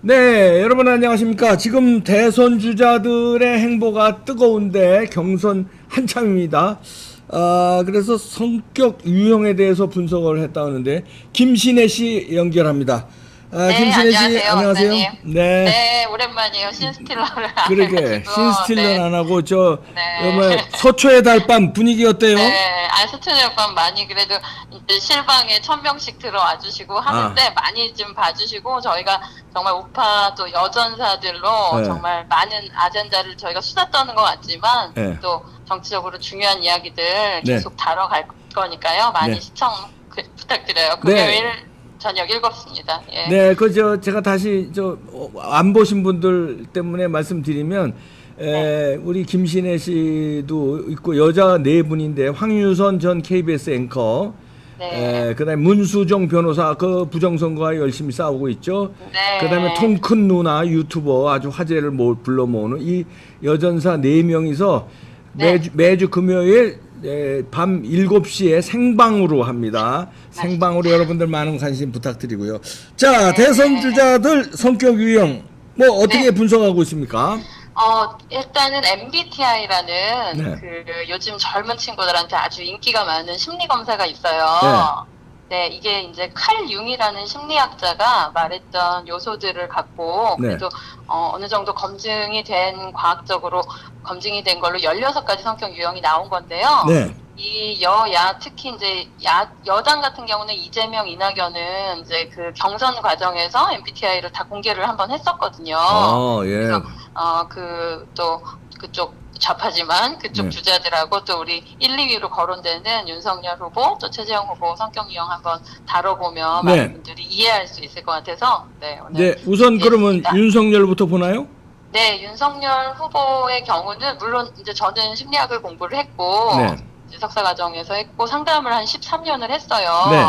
네, 여러분 안녕하십니까. 지금 대선 주자들의 행보가 뜨거운데 경선 한참입니다. 그래서 성격 유형에 대해서 분석을 했다는데 김신혜 씨 연결합니다. 네, 김신혜 씨 안녕하세요, 안녕하세요. 박사님. 네, 네, 오랜만이에요. 신스틸러를 안 그러게 해가지고. 신스틸러는 네, 안 하고 저 네. 서초의 달밤 분위기 어때요? 네, 스튜디오관 많이 그래도 이제 실방에 1,000명씩 들어와 주시고 아, 하는데 많이 좀 봐주시고 저희가 정말 우파 또 여전사들로 네, 정말 많은 아젠다를 저희가 수다 떠는 것 같지만 네, 또 정치적으로 중요한 이야기들 네, 계속 다뤄갈 거니까요. 많이 네, 시청 부탁드려요. 네. 금요일 저녁 7시입니다. 예. 네, 제가 다시 안 보신 분들 때문에 말씀드리면 네. 우리 김신혜 씨도 있고 여자 네 분인데 황유선 전 KBS 앵커, 네. 그다음에 문수정 변호사 그 부정선거와 열심히 싸우고 있죠. 그다음에 네. 통 큰 누나 유튜버 아주 화제를 불러 모으는 이 여전사 네 명이서 네. 매주 금요일 밤 7시에 생방으로 합니다. 생방으로 여러분들 많은 관심 부탁드리고요. 자, 네. 대선 주자들 성격 유형 뭐 어떻게 네. 분석하고 있습니까? 일단은 MBTI라는 네. 그 요즘 젊은 친구들한테 아주 인기가 많은 심리 검사가 네. 있어요. 네, 이게 이제 칼 융이라는 심리학자가 말했던 요소들을 갖고 네. 그래도 어느 정도 검증이 된 과학적으로 검증이 된 걸로 16가지 성격 유형이 나온 건데요. 네. 이 여야 특히 이제 여당 같은 경우는 이재명, 이낙연은 이제 그 경선 과정에서 MBTI를 다 공개를 한번 했었거든요. 예. 그래서 또 그쪽 좌파지만 그쪽 네. 주자들하고 또 우리 1, 2위로 거론되는 윤석열 후보 또 최재형 후보 성격 유형 한번 다뤄보면 네. 많은 분들이 이해할 수 있을 것 같아서 네, 오늘 네, 우선 그러면 준비했습니다. 윤석열부터 보나요? 네, 윤석열 후보의 경우는 물론 이제 저는 심리학을 공부를 했고 네. 이제 석사 과정에서 했고 상담을 한 13년을 했어요. 네.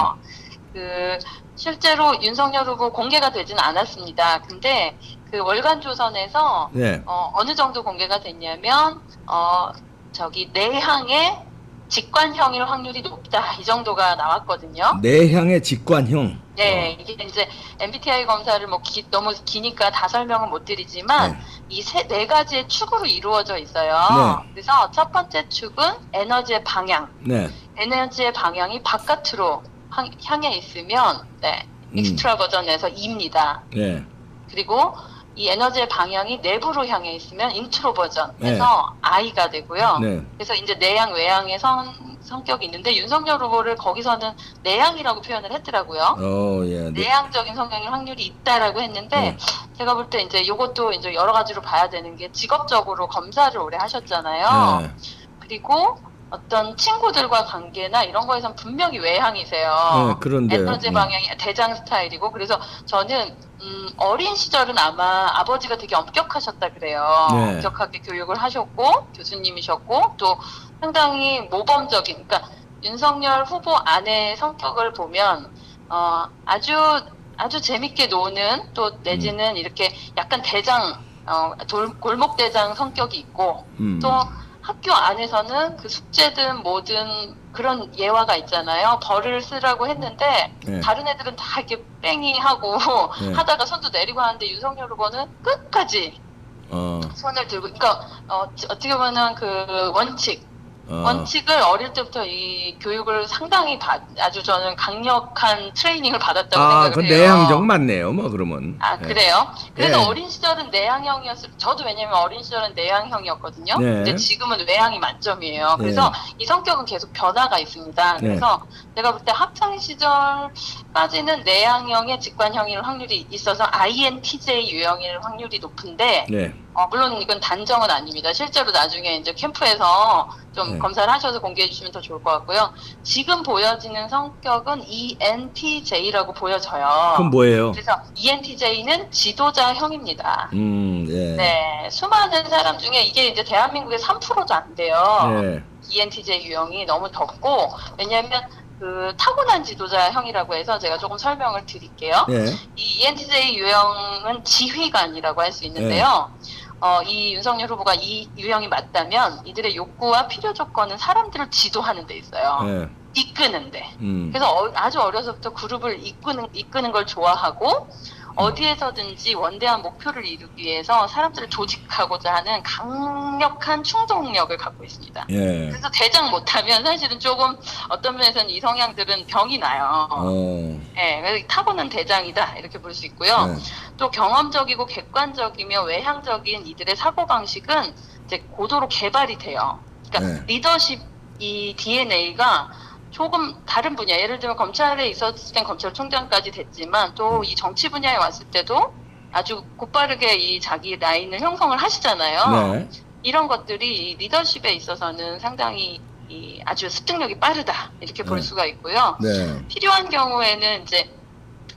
그 실제로 윤석열 후보 공개가 되지는 않았습니다. 근데 그 월간 조선에서 네. 어느 정도 공개가 됐냐면 내향의 직관형일 확률이 높다 이 정도가 나왔거든요. 내향의 직관형. 네, 이게 이제 MBTI 검사를 너무 기니까 다 설명은 못 드리지만 네. 이 네 가지의 축으로 이루어져 있어요. 네. 그래서 첫 번째 축은 에너지의 방향. 네. 에너지의 방향이 바깥으로 향해 있으면 익스트라 버전에서 E입니다. 네. 그리고 이 에너지의 방향이 내부로 향해 있으면 인트로 버전에서 네. I가 되고요. 네. 그래서 이제 내향 외향의 성격이 있는데 윤석열 후보를 거기서는 내향이라고 표현을 했더라고요. 예. 네. 내향적인 성향일 확률이 있다라고 했는데 네. 제가 볼 때 이제 이것도 이제 여러 가지로 봐야 되는 게 직업적으로 검사를 오래 하셨잖아요. 네. 그리고 어떤 친구들과 관계나 이런 거에선 분명히 외향이세요. 네, 그런데요. 에너지 방향이 대장 스타일이고 그래서 저는 어린 시절은 아마 아버지가 되게 엄격하셨다 그래요. 네. 엄격하게 교육을 하셨고 교수님이셨고 또 상당히 모범적인 그러니까 윤석열 후보 안의 성격을 보면 아주 재밌게 노는 또 내지는 이렇게 약간 골목 대장 성격이 있고 또 학교 안에서는 그 숙제든 뭐든 그런 예화가 있잖아요. 벌을 쓰라고 했는데 네. 다른 애들은 다 이렇게 뺑이 하고 네. 하다가 손도 내리고 하는데 윤석열 후보는 끝까지 손을 들고 그러니까 어떻게 보면 그 원칙을 어릴 때부터 이 교육을 상당히 아주 저는 강력한 트레이닝을 받았다고 생각을 그 해요. 내향적 맞네요. 뭐 그러면. 아, 네. 그래요? 그래서 네. 어린 시절은 저도 왜냐면 어린 시절은 내향형이었거든요. 네. 근데 지금은 외향이 만점이에요. 그래서 이 성격은 계속 변화가 있습니다. 네. 그래서 제가 볼 때 학창 시절까지는 내향형의 직관형일 확률이 있어서 INTJ 유형일 확률이 높은데, 네. 물론 이건 단정은 아닙니다. 실제로 나중에 이제 캠프에서 좀 네. 검사를 하셔서 공개해 주시면 더 좋을 것 같고요. 지금 보여지는 성격은 ENTJ라고 보여져요. 그럼 뭐예요? 그래서 ENTJ는 지도자형입니다. 예. 네, 수많은 사람 중에 이게 이제 대한민국의 3%도 안 돼요. 네. ENTJ 유형이 너무 적고 왜냐하면 그 타고난 지도자형이라고 해서 제가 조금 설명을 드릴게요. 네. 이 ENTJ 유형은 지휘관이라고 할 수 있는데요. 이 윤석열 후보가 이 유형이 맞다면 이들의 욕구와 필요 조건은 사람들을 지도하는 데 있어요. 네. 이끄는데. 그래서 아주 어려서부터 그룹을 이끄는 걸 좋아하고 어디에서든지 원대한 목표를 이루기 위해서 사람들을 조직하고자 하는 강력한 충동력을 갖고 있습니다. 예. 그래서 대장 못하면 사실은 조금 어떤 면에서는 이 성향들은 병이 나요. 예, 그래서 타고난 대장이다 이렇게 볼 수 있고요. 네. 또 경험적이고 객관적이며 외향적인 이들의 사고 방식은 이제 고도로 개발이 돼요. 그러니까 네. 리더십 이 DNA가 조금 다른 분야, 예를 들면 검찰에 있었을 땐 검찰총장까지 됐지만 또 이 정치 분야에 왔을 때도 아주 곧바르게 이 자기 라인을 형성을 하시잖아요. 네. 이런 것들이 이 리더십에 있어서는 상당히 이 아주 습득력이 빠르다 이렇게 볼 네. 수가 있고요. 네. 필요한 경우에는 이제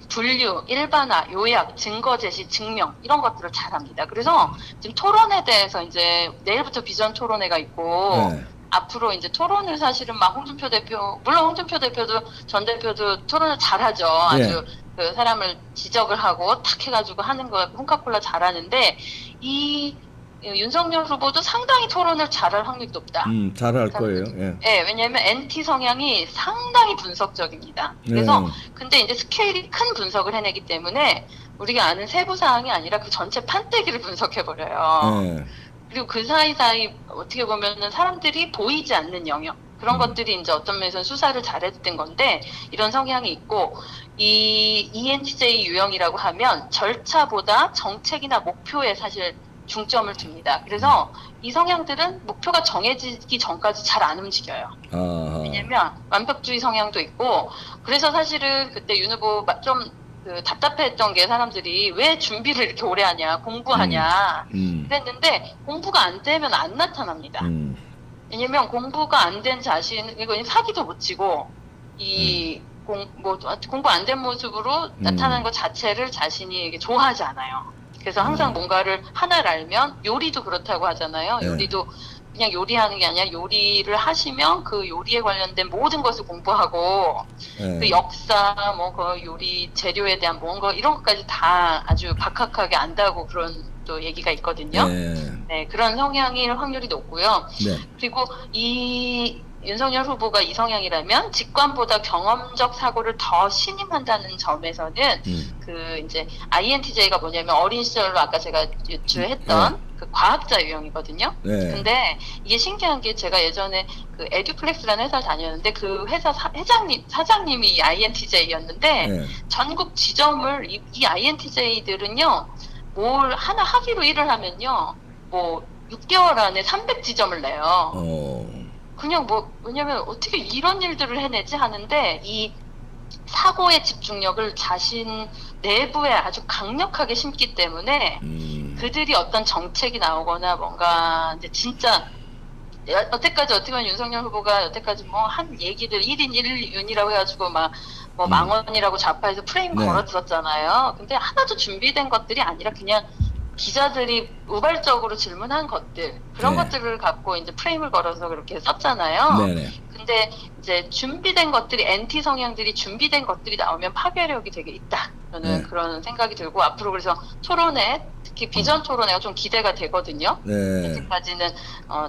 분류, 일반화, 요약, 증거 제시, 증명 이런 것들을 잘합니다. 그래서 지금 토론에 대해서 이제 내일부터 비전 토론회가 있고 네. 앞으로 이제 토론을 사실은 막 홍준표 대표, 물론 홍준표 대표도 전 대표도 토론을 잘하죠. 아주 그 사람을 지적을 하고 탁 해가지고 하는 거 콩카콜라 잘하는데 이 윤석열 후보도 상당히 토론을 잘할 확률이 높다. 잘할 거예요. 예. 네, 왜냐하면 NT 성향이 상당히 분석적입니다. 그래서 근데 이제 스케일이 큰 분석을 해내기 때문에 우리가 아는 세부 사항이 아니라 그 전체 판때기를 분석해 버려요. 네. 그리고 그 사이사이 어떻게 보면은 사람들이 보이지 않는 영역 그런 것들이 이제 어떤 면에서는 수사를 잘했던 건데 이런 성향이 있고 이 ENTJ 유형이라고 하면 절차보다 정책이나 목표에 사실 중점을 둡니다. 그래서 이 성향들은 목표가 정해지기 전까지 잘 안 움직여요. 왜냐면 완벽주의 성향도 있고 그래서 사실은 그때 윤 후보 좀 그 답답했던 게 사람들이 왜 준비를 이렇게 오래 하냐 공부하냐 그랬는데 공부가 안 되면 안 나타납니다. 왜냐면 공부가 안 된 자신 이거 사기도 못 치고 공부 안 된 모습으로 나타나는 것 자체를 자신이 이게 좋아하지 않아요. 그래서 항상 뭔가를 하나를 알면 요리도 그렇다고 하잖아요. 네. 요리도 그냥 요리하는 게 아니라 요리를 하시면 그 요리에 관련된 모든 것을 공부하고 그 역사 뭐 그 요리 재료에 대한 뭔가 이런 것까지 다 아주 박학하게 안다고 그런 또 얘기가 있거든요. 네, 그런 성향일 확률이 높고요. 네. 그리고 이 윤석열 후보가 이 성향이라면 직관보다 경험적 사고를 더 신임한다는 점에서는 그 이제 INTJ가 뭐냐면 어린 시절로 아까 제가 유추했던 그 과학자 유형이거든요. 근데 이게 신기한 게 제가 예전에 그 에듀플렉스라는 회사를 다녔는데 그 회사 사장님이 INTJ였는데 전국 지점을 이 INTJ들은요 뭘 하나 하기로 일을 하면요 뭐 6개월 안에 300지점을 내요. 그냥 뭐 왜냐면 어떻게 이런 일들을 해내지 하는데 이 사고의 집중력을 자신 내부에 아주 강력하게 심기 때문에 그들이 어떤 정책이 나오거나 뭔가 이제 진짜 여태까지 어떻게 보면 윤석열 후보가 여태까지 뭐 한 얘기들 1인 1윤이라고 해가지고 막 뭐 망언이라고 좌파에서 프레임 걸어들었잖아요. 근데 하나도 준비된 것들이 아니라 그냥 기자들이 우발적으로 질문한 것들 그런 것들을 갖고 이제 프레임을 걸어서 그렇게 썼잖아요. 근데 이제 준비된 것들이 NT 성향들이 준비된 것들이 나오면 파괴력이 되게 있다. 저는 그런 생각이 들고 앞으로 그래서 토론회 특히 비전 토론회가 좀 기대가 되거든요. 아직까지는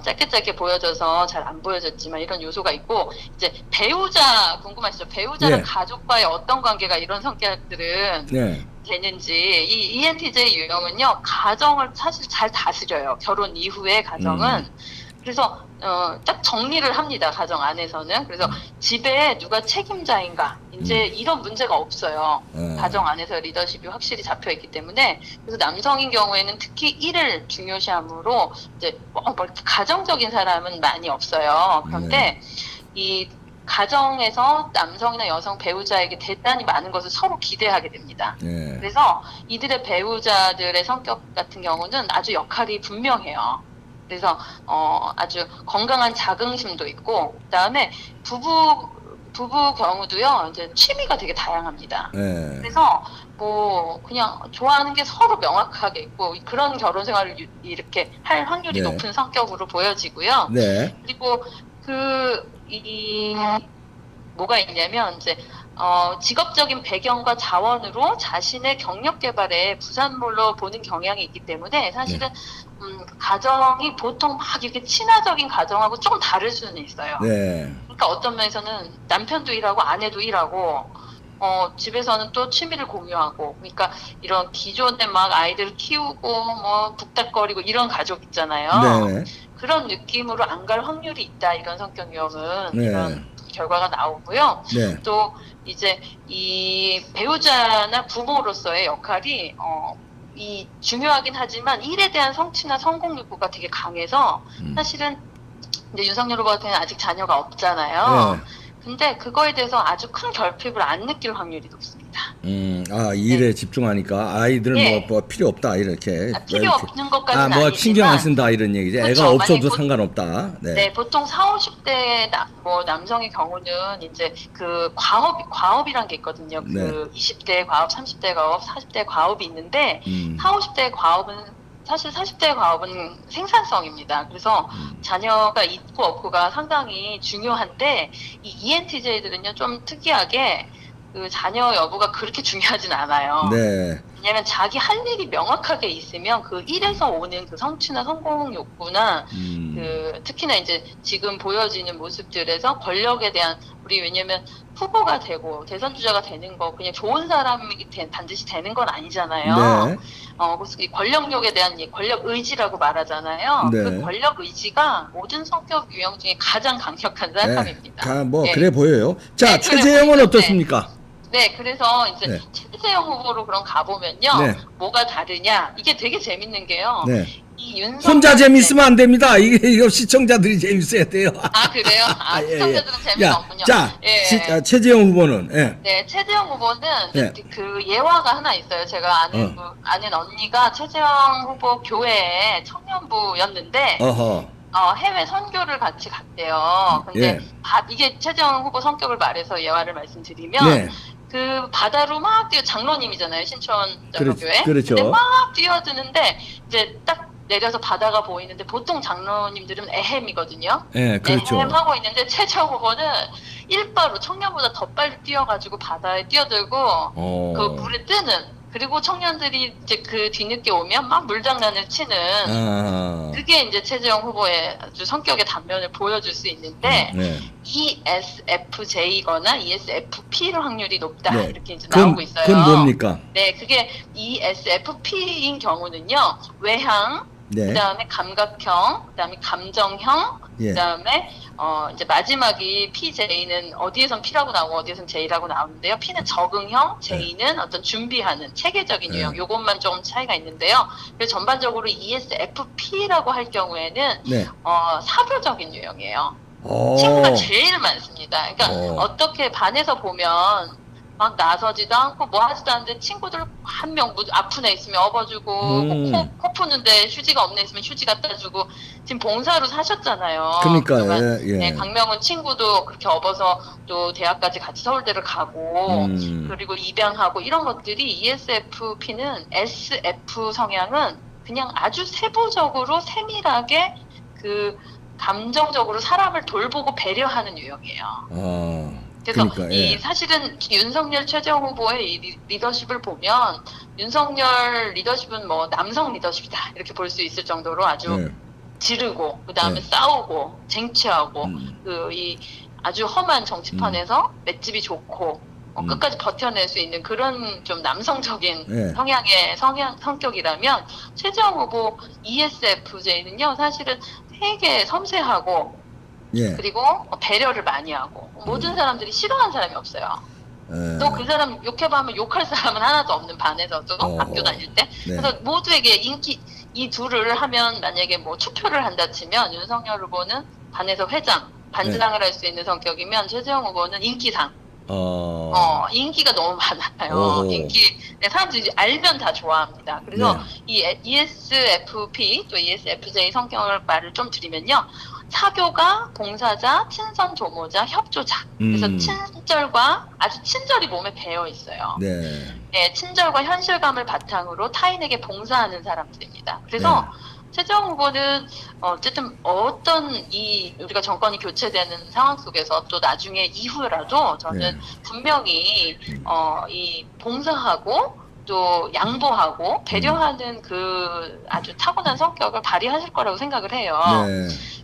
짧게 보여져서 잘 안 보여졌지만 이런 요소가 있고 이제 배우자 궁금하시죠? 배우자랑 가족과의 어떤 관계가 이런 성격들은 되는지 이 ENTJ 유형은요 가정을 사실 잘 다스려요. 결혼 이후의 가정은 그래서 딱 정리를 합니다. 가정 안에서는. 그래서 집에 누가 책임자인가 이제 이런 문제가 없어요. 가정 안에서 리더십이 확실히 잡혀 있기 때문에 그래서 남성인 경우에는 특히 일을 중요시하므로 이제 뭐 가정적인 사람은 많이 없어요. 그런데 이 가정에서 남성이나 여성 배우자에게 대단히 많은 것을 서로 기대하게 됩니다. 그래서 이들의 배우자들의 성격 같은 경우는 아주 역할이 분명해요. 그래서 아주 건강한 자긍심도 있고 그다음에 부부 경우도요 이제 취미가 되게 다양합니다. 그래서 뭐 그냥 좋아하는 게 서로 명확하게 있고 그런 결혼 생활을 이렇게 할 확률이 높은 성격으로 보여지고요. 그리고 뭐가 있냐면 이제 직업적인 배경과 자원으로 자신의 경력 개발에 부산몰로 보는 경향이 있기 때문에 사실은 가정이 보통 막 이렇게 친화적인 가정하고 좀 다를 수는 있어요. 그러니까 어떤 면에서는 남편도 일하고 아내도 일하고 집에서는 또 취미를 공유하고, 그러니까 이런 기존에 막 아이들을 키우고 뭐 북닥거리고 이런 가족 있잖아요. 네. 그런 느낌으로 안 갈 확률이 있다, 이런 성격 유형은. 네. 이런 결과가 나오고요. 네. 또 이제 이 배우자나 부모로서의 역할이 이 중요하긴 하지만 일에 대한 성취나 성공 욕구가 되게 강해서 사실은 이제 윤석열 후보 같은 경우는 아직 자녀가 없잖아요. 네. 근데 그거에 대해서 아주 큰 결핍을 안 느낄 확률이 높습니다. 일에 네. 집중하니까 아이들 예. 뭐 필요 없다 이렇게. 필요 이렇게. 없는 것까지는 뭐 아니지만, 신경 안 쓴다 이런 얘기지. 애가 그렇죠. 없어도 만약에 상관없다. 네. 네, 보통 40, 50대 남성의 경우는 이제 그 과업이란 게 있거든요. 네. 그 20대 과업, 30대 과업, 40대 과업이 있는데 40, 50대 과업은 사실 40대 과업은 생산성입니다. 그래서 자녀가 있고 없고가 상당히 중요한데 이 ENTJ들은요 좀 특이하게 그 자녀 여부가 그렇게 중요하진 않아요. 네. 왜냐면 자기 할 일이 명확하게 있으면 그 일에서 오는 그 성취나 성공 욕구나 그 특히나 이제 지금 보여지는 모습들에서 권력에 대한 왜냐면 후보가 되고 대선 주자가 되는 거 그냥 좋은 사람이 반드시 되는 건 아니잖아요. 네. 그래서 이 권력욕에 대한 권력 의지라고 말하잖아요. 네. 그 권력 의지가 모든 성격 유형 중에 가장 강력한 사람입니다. 네. 뭐 네. 그래 보여요. 자, 네, 최재형은 그래 어떻습니까? 네, 그래서 이제 네. 최재형 후보로 그럼 가보면요. 네. 뭐가 다르냐? 이게 되게 재밌는 게요. 네. 이 윤석열 혼자 재밌으면 안 됩니다. 이거 시청자들이 재밌어야 돼요. 아, 그래요? 예, 예. 시청자들은 재미가 없군요. 자, 예. 최재형 후보는 예. 네, 최재형 후보는 네. 그 예화가 하나 있어요. 제가 아는 언니가 최재형 후보 교회의 청년부였는데 해외 선교를 같이 갔대요. 근데 예. 이게 최재형 후보 성격을 말해서 예화를 말씀드리면 네. 그 바다로 막 장로님이잖아요. 신천장로교회. 그렇죠. 근데 막 뛰어드는데 이제 딱 내려서 바다가 보이는데 보통 장로님들은 에헴이거든요. 예, 그렇죠. 에헴하고 있는데 최재형 후보는 일바로 청년보다 더 빨리 뛰어가지고 바다에 뛰어들고 그 물에 뜨는, 그리고 청년들이 이제 그 뒤늦게 오면 막 물장난을 치는 그게 이제 최재형 후보의 아주 성격의 단면을 보여줄 수 있는데 네. ESFJ거나 ESFP일 확률이 높다, 네. 이렇게 이제 나오고 있어요. 그건 뭡니까? 네, 그게 ESFP인 경우는요 외향, 네. 그다음에 감각형, 그다음에 감정형, 예. 그다음에 이제 마지막이 PJ는 어디에선 P라고 나오고 어디에선 J라고 나오는데요. P는 적응형, J는 어떤 준비하는 체계적인 유형. 요것만 조금 차이가 있는데요. 그래서 전반적으로 ESFP라고 할 경우에는 네. 사교적인 유형이에요. 친구가 제일 많습니다. 그러니까 어떻게 반에서 보면 막 나서지도 않고 뭐 하지도 않는데 친구들 한 명 아픈 애 있으면 업어주고 뭐 코 푸는데 휴지가 없는 애 있으면 휴지 갖다 주고, 지금 봉사로 사셨잖아요. 그러니까요. 예. 네, 강명훈 친구도 그렇게 업어서 또 대학까지 같이 서울대를 가고 그리고 입양하고 이런 것들이 ESFP는 SF 성향은 그냥 아주 세부적으로 세밀하게 그 감정적으로 사람을 돌보고 배려하는 유형이에요. 그래서 그러니까, 이 사실은 윤석열 최재형 후보의 이 리더십을 보면 윤석열 리더십은 뭐 남성 리더십이다 이렇게 볼 수 있을 정도로 아주 지르고 그다음에 싸우고 쟁취하고 이 아주 험한 정치판에서 맷집이 좋고 끝까지 버텨낼 수 있는 그런 좀 남성적인 성향의 성격이라면 최재형 후보 ESFJ는요 사실은 되게 섬세하고 그리고 배려를 많이 하고 모든 사람들이 싫어하는 사람이 없어요. 또 그 사람 욕해봐면 욕할 사람은 하나도 없는 반에서도 학교 다닐 때. 그래서 모두에게 이 둘을 하면 만약에 뭐 투표를 한다 치면 윤석열 후보는 반에서 반장을 할 수 있는 성격이면 최재형 후보는 인기상. 인기가 너무 많아요. 사람들이 알면 다 좋아합니다. 그래서 이 ESFP 또 ESFJ 성격을 말을 좀 드리면요. 사교가, 봉사자, 친선 도모자, 협조자. 그래서 친절과 아주 친절이 몸에 배어 있어요. 네, 친절과 현실감을 바탕으로 타인에게 봉사하는 사람들입니다. 그래서 최재형 후보는 어쨌든 우리가 정권이 교체되는 상황 속에서 또 나중에 이후라도 저는 분명히 이 봉사하고 또 양보하고 배려하는 그 아주 타고난 성격을 발휘하실 거라고 생각을 해요.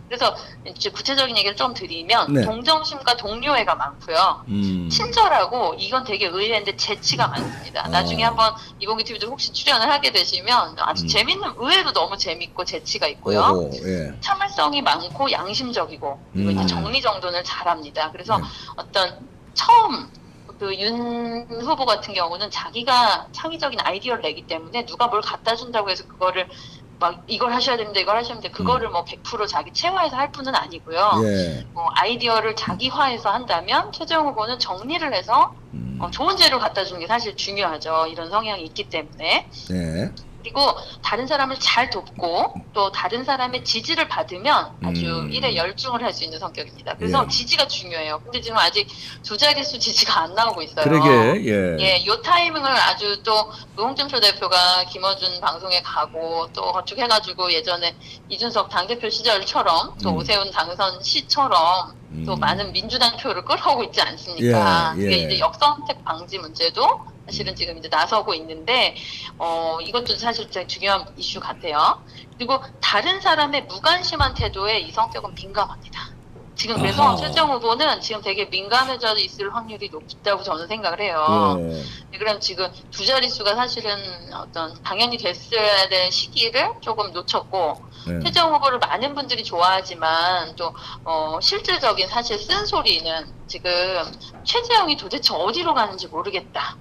그래서 이제 구체적인 얘기를 좀 드리면 네. 동정심과 동료애가 많고요. 친절하고 이건 되게 의외인데 재치가 많습니다. 나중에 한번 이공기TV도 혹시 출연을 하게 되시면 아주 재밌는 의외로 너무 재밌고 재치가 있고요. 오호, 예. 참을성이 많고 양심적이고 그리고 이제 정리정돈을 잘합니다. 그래서 네. 어떤 처음 그 윤 후보 같은 경우는 자기가 창의적인 아이디어를 내기 때문에 누가 뭘 갖다 준다고 해서 그거를 막 이걸 하셔야 됩니다, 이걸 하셔야 됩니다. 그거를 뭐 100% 자기 체화해서 할 뿐은 아니고요. 예. 아이디어를 자기화해서 한다면 최재형 후보는 정리를 해서 좋은 재료 갖다 주는 게 사실 중요하죠. 이런 성향이 있기 때문에. 네. 그리고 다른 사람을 잘 돕고 또 다른 사람의 지지를 받으면 아주 일에 열중을 할 수 있는 성격입니다. 그래서 예. 지지가 중요해요. 근데 지금 아직 두 자릿수 지지가 안 나오고 있어요. 그러게, 예. 예, 요 타이밍을 아주 또 홍준표 대표가 김어준 방송에 가고 또 거축해가지고 예전에 이준석 당대표 시절처럼 또 오세훈 당선 시처럼 또 많은 민주당 표를 끌어오고 있지 않습니까? 예, 예. 그게 이제 역선택 방지 문제도 사실은 지금 이제 나서고 있는데, 이것도 사실 되게 중요한 이슈 같아요. 그리고 다른 사람의 무관심한 태도에 이 성격은 민감합니다. 지금 그래서 아하. 최재형 후보는 지금 되게 민감해져 있을 확률이 높다고 저는 생각을 해요. 예. 그럼 지금 두 자릿수가 사실은 어떤 당연히 됐어야 될 시기를 조금 놓쳤고, 네. 최재형 후보를 많은 분들이 좋아하지만 또 실질적인 사실 쓴소리는 지금 최재형이 도대체 어디로 가는지 모르겠다.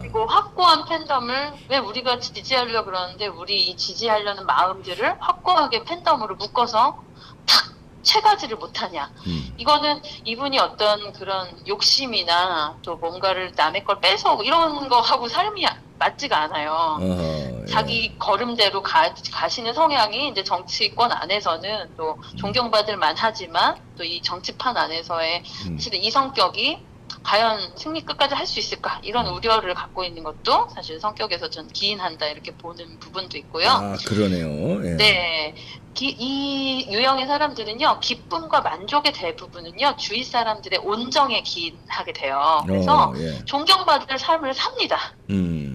그리고 확고한 팬덤을 왜 우리가 지지하려고 그러는데 우리 이 지지하려는 마음들을 확고하게 팬덤으로 묶어서 탁 채가지를 못하냐. 이거는 이분이 어떤 그런 욕심이나 또 뭔가를 남의 걸 뺏어오고 이런 거 하고 삶이 맞지가 않아요. 예. 자기 걸음대로 가시는 성향이 이제 정치권 안에서는 또 존경받을 만하지만 또 이 정치판 안에서의 사실은 이 성격이 과연 승리 끝까지 할 수 있을까 이런 우려를 갖고 있는 것도 사실 성격에서 전 기인한다 이렇게 보는 부분도 있고요. 아, 그러네요. 예. 네. 이 유형의 사람들은요, 기쁨과 만족의 대부분은요, 주위 사람들의 온정에 기인하게 돼요. 그래서 예. 존경받을 삶을 삽니다.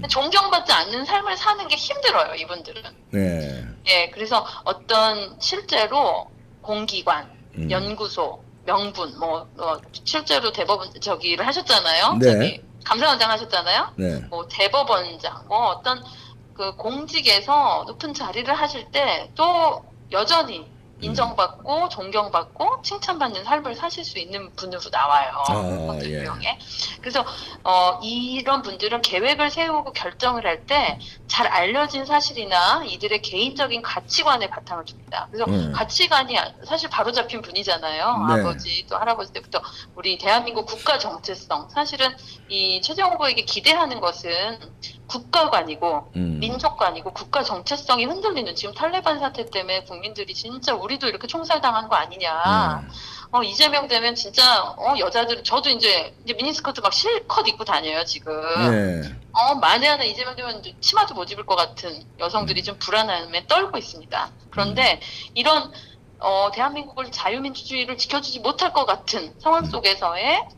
존경받지 않는 삶을 사는 게 힘들어요, 이분들은. 네. 예, 그래서 어떤 실제로 공기관, 연구소, 명분, 실제로 대법원 저기를 하셨잖아요. 네. 저기 감사원장 하셨잖아요. 네. 뭐 대법원장, 어떤 그 공직에서 높은 자리를 하실 때 또 여전히 인정받고 존경받고 칭찬받는 삶을 사실 수 있는 분으로 나와요. 어떤 예. 유형에. 그래서 이런 분들은 계획을 세우고 결정을 할 때 잘 알려진 사실이나 이들의 개인적인 가치관에 바탕을 둡니다. 그래서 가치관이 사실 바로잡힌 분이잖아요. 네. 아버지 또 할아버지 때부터 우리 대한민국 국가 정체성. 사실은 이 최재형 후보에게 기대하는 것은 국가관이고 민족관이고 국가 정체성이 흔들리는 지금 탈레반 사태 때문에 국민들이 진짜 우리도 이렇게 총살당한 거 아니냐. 이재명 되면 진짜 여자들 저도 이제 미니스커트 막 실컷 입고 다녀요 지금. 예. 만에 하나 이재명 되면 치마도 못 입을 것 같은 여성들이 좀 불안함에 떨고 있습니다. 그런데 이런 대한민국을 자유민주주의를 지켜주지 못할 것 같은 상황 속에서의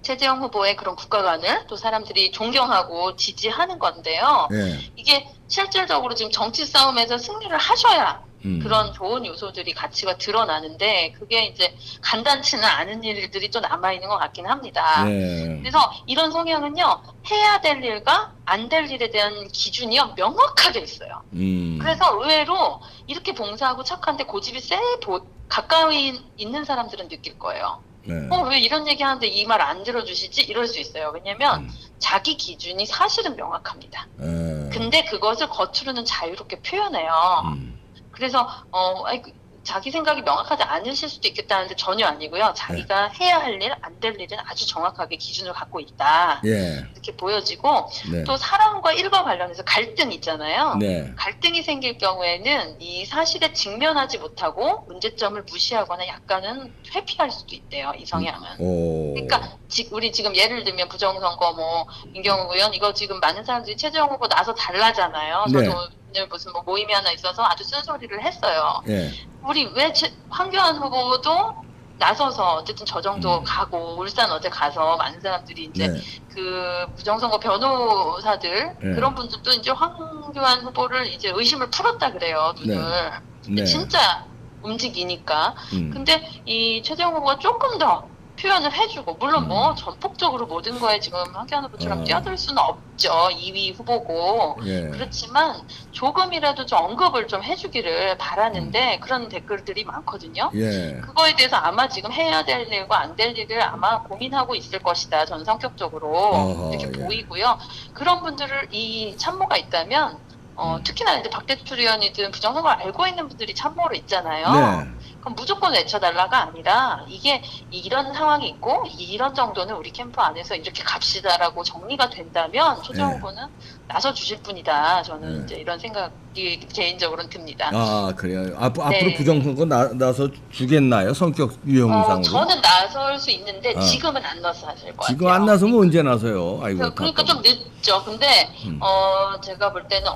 최재형 후보의 그런 국가관을 또 사람들이 존경하고 지지하는 건데요. 예. 이게 실질적으로 지금 정치 싸움에서 승리를 하셔야 그런 좋은 요소들이 가치가 드러나는데 그게 이제 간단치는 않은 일들이 또 남아있는 것 같긴 합니다. 예. 그래서 이런 성향은요. 해야 될 일과 안 될 일에 대한 기준이요. 명확하게 있어요. 그래서 의외로 이렇게 봉사하고 착한데 고집이 가까이 있는 사람들은 느낄 거예요. 네. 왜 이런 얘기 하는데 이 말 안 들어주시지? 이럴 수 있어요. 왜냐면 자기 기준이 사실은 명확합니다. 근데 그것을 겉으로는 자유롭게 표현해요. 그래서 자기 생각이 명확하지 않으실 수도 있겠다는데 전혀 아니고요. 자기가 해야 할 일, 안 될 일은 아주 정확하게 기준을 갖고 있다. 예. 이렇게 보여지고 네. 또 사람과 일과 관련해서 갈등이 있잖아요. 네. 갈등이 생길 경우에는 이 사실에 직면하지 못하고 문제점을 무시하거나 약간은 회피할 수도 있대요. 이 성향은. 그러니까 우리 지금 예를 들면 부정선거 민경욱 의원 이거 지금 많은 사람들이 최재형 후보 나서 달라잖아요. 네. 저도 오늘 무슨 모임이 하나 있어서 아주 쓴소리를 했어요. 예. 우리 왜 황교안 후보도 나서서 어쨌든 저 정도 가고 울산 어제 가서 많은 사람들이 이제 네. 그 부정선거 변호사들 네. 그런 분들도 이제 황교안 후보를 이제 의심을 풀었다 그래요. 눈을. 근데 네. 진짜 움직이니까. 근데 이 최재형 후보가 조금 더 표현을 해주고, 물론 뭐 전폭적으로 모든 거에 지금 황교안 후보처럼 뛰어들 수는 없죠. 2위 후보고. 예. 그렇지만 조금이라도 좀 언급을 좀 해주기를 바라는데 그런 댓글들이 많거든요. 예. 그거에 대해서 아마 지금 해야 될 일과 안 될 일을 아마 고민하고 있을 것이다. 저는 성격적으로 이렇게 예. 보이고요. 그런 분들을 이 참모가 있다면 특히나 이제 박대출 의원이든 부정선거를 알고 있는 분들이 참모로 있잖아요. 네. 그럼 무조건 외쳐달라가 아니라 이게 이런 상황이 있고 이런 정도는 우리 캠프 안에서 이렇게 갑시다라고 정리가 된다면 최재형 네. 후보는 나서 주실 분이다. 저는 네. 이제 이런 생각이 개인적으로는 듭니다. 아, 그래요. 앞으로 네. 부정선거 나서 주겠나요? 성격 유형상으로? 저는 나설 수 있는데 아. 지금은 안 나서 하실 것 같아요. 지금 안 나서면 언제 나서요? 아이고. 그러니까 좀 늦죠. 근데 제가 볼 때는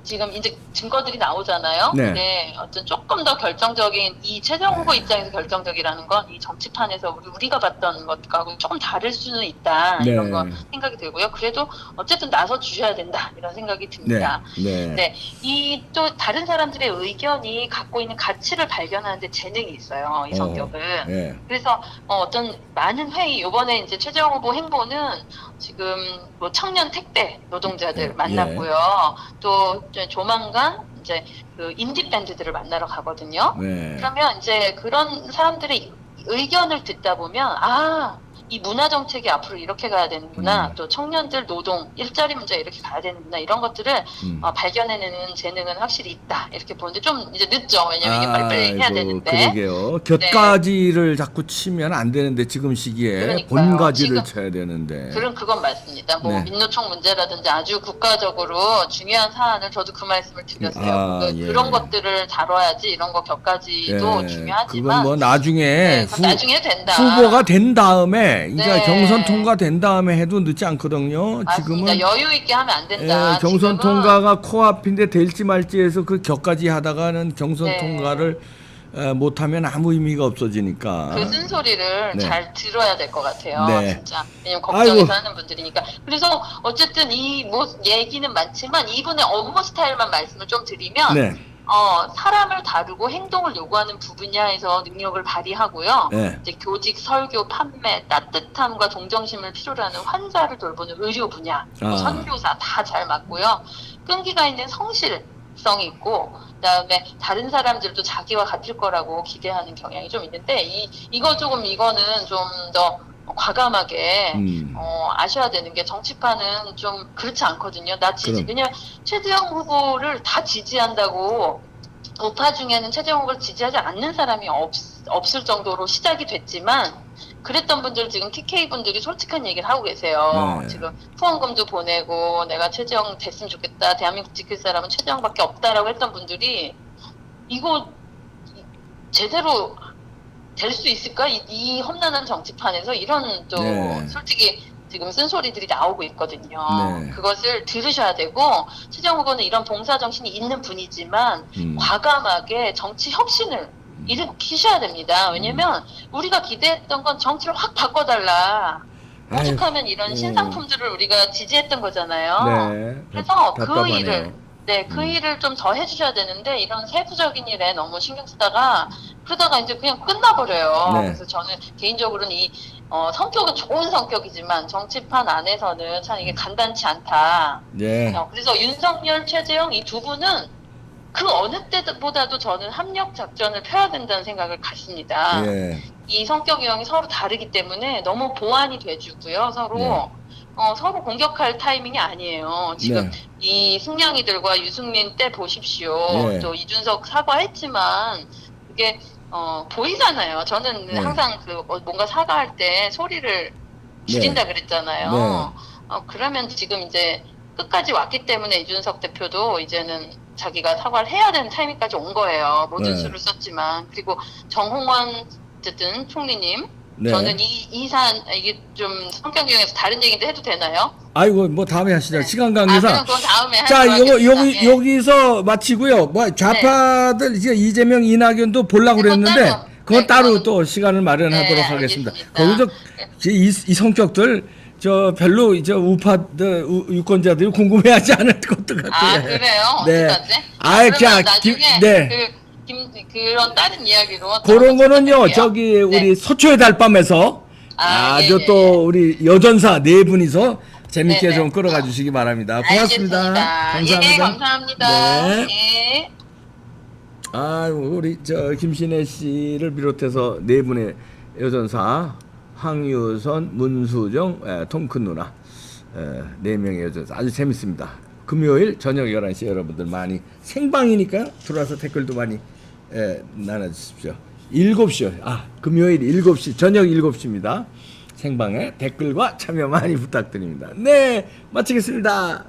지금 이제 증거들이 나오잖아요. 네. 근데 어떤 조금 더 결정적인 이 최재형 후보 입장에서 결정적이라는 건 이 정치판에서 우리가 봤던 것하고 조금 다를 수는 있다. 네. 이런 거 생각이 들고요. 그래도 어쨌든 나서 주셔야 된다. 이런 생각이 듭니다. 네. 네. 이 또 다른 사람들의 의견이 갖고 있는 가치를 발견하는데 재능이 있어요. 이 성격은. 네. 그래서 어떤 많은 회의, 이번에 이제 최재형 후보 행보는 지금 뭐 청년 택배 노동자들 만났고요. 또 이제 조만간 이제 그 인디 밴드들을 만나러 가거든요. 네. 그러면 이제 그런 사람들의 의견을 듣다 보면 이 문화 정책이 앞으로 이렇게 가야 되는구나. 또 청년들 노동, 일자리 문제 이렇게 가야 되는구나. 이런 것들을 발견해내는 재능은 확실히 있다. 이렇게 보는데 좀 이제 늦죠. 왜냐면 이게 빨리빨리 해야 되는데. 그러게요. 곁가지를 자꾸 치면 안 되는데 지금 시기에 그러니까요. 본가지를 지금 쳐야 되는데. 그건 맞습니다. 뭐 네. 민노총 문제라든지 아주 국가적으로 중요한 사안을 저도 그 말씀을 드렸어요. 예. 그런 것들을 다뤄야지 이런 거 격가지도 중요하지만 그건 뭐 나중에 그건 나중에 된다. 후보가 된 다음에 그러니까 네. 경선 통과된 다음에 해도 늦지 않거든요. 맞습니다. 지금은 여유 있게 하면 안 된다. 경선 지금은 통과가 코앞인데 될지 말지 해서 그 격까지 하다가는 경선 네. 통과를 못하면 아무 의미가 없어지니까. 그 쓴소리를 네. 잘 들어야 될 것 같아요. 네. 진짜. 왜냐면 걱정해서 아이고. 하는 분들이니까. 그래서 어쨌든 이 뭐 얘기는 많지만 이분의 업무 스타일만 말씀을 좀 드리면 네. 사람을 다루고 행동을 요구하는 부분야에서 능력을 발휘하고요. 네. 이제 교직, 설교, 판매, 따뜻함과 동정심을 필요로 하는 환자를 돌보는 의료 분야, 뭐 선교사 다 잘 맞고요. 끈기가 있는 성실성이 있고, 그다음에 다른 사람들도 자기와 같을 거라고 기대하는 경향이 좀 있는데 이거는 좀 더 과감하게 아셔야 되는 게 정치판은 좀 그렇지 않거든요. 그냥 최재형 후보를 다 지지한다고 우파 중에는 최재형 후보를 지지하지 않는 사람이 없을 정도로 시작이 됐지만 그랬던 분들 지금 TK 분들이 솔직한 얘기를 하고 계세요. 네. 지금 후원금도 보내고 내가 최재형 됐으면 좋겠다. 대한민국 지킬 사람은 최재형밖에 없다라고 했던 분들이 이거 제대로 될 수 있을까? 이 험난한 정치판에서 이런 또 네. 솔직히 지금 쓴소리들이 나오고 있거든요. 네. 그것을 들으셔야 되고 최재형 후보는 이런 봉사정신이 있는 분이지만 과감하게 정치 혁신을 일으키셔야 됩니다. 왜냐면 우리가 기대했던 건 정치를 확 바꿔달라. 오죽하면 이런 신상품들을 우리가 지지했던 거잖아요. 네. 그래서 답답하네요. 그 일을 좀 더 해주셔야 되는데 이런 세부적인 일에 너무 신경 쓰다가 그러다가 이제 그냥 끝나버려요. 네. 그래서 저는 개인적으로는 성격은 좋은 성격이지만 정치판 안에서는 참 이게 간단치 않다. 네. 그래서 윤석열, 최재형 이 두 분은 그 어느 때보다도 저는 합력 작전을 펴야 된다는 생각을 갖습니다. 예. 이 성격 유형이 서로 다르기 때문에 너무 보완이 돼주고요. 서로 공격할 타이밍이 아니에요. 지금 이 승냥이들과 유승민 때 보십시오. 네. 또 이준석 사과했지만 그게 보이잖아요. 저는 항상 뭔가 사과할 때 소리를 줄인다 그랬잖아요. 그러면 지금 이제 끝까지 왔기 때문에 이준석 대표도 이제는 자기가 사과를 해야 되는 타이밍까지 온 거예요. 모든 수를 썼지만. 그리고 정홍원 어쨌든 총리님 저는 이 사안 이게 좀 성격 유형에서 다른 얘기인데 해도 되나요? 아이고 뭐 다음에 하시죠. 시간 관계상. 그건 다음에 자, 하겠습니다. 여기서 마치고요. 뭐 좌파들 이제 이재명, 이낙연도 보려고 그랬는데 그건 따로 또 시간을 마련하도록 하겠습니다. 거기서 이 성격들 별로 우파들 유권자들이 궁금해하지 않을 것도 같아요. 그래요? 네. 어떡하지? 그냥 나중에 네. 그런 다른 이야기로 그런 거는요, 부탁드릴게요. 저기, 네. 우리 소초의 달밤에서 아주 예, 또 우리 여전사 네 분이서 재밌게 네, 좀 네. 끌어가 주시기 바랍니다. 고맙습니다. 알겠습니다. 감사합니다. 예, 감사합니다. 네. 예. 아, 우리 저 김신혜 씨를 비롯해서 네 분의 여전사 황유선, 문수정, 통큰 누나 네 명의 여전사 아주 재밌습니다. 금요일 저녁 11시 여러분들 많이 생방이니까 들어와서 댓글도 많이 나눠주십시오. 7시요. 금요일 7시 저녁 7시입니다. 생방에 댓글과 참여 많이 부탁드립니다. 네, 마치겠습니다.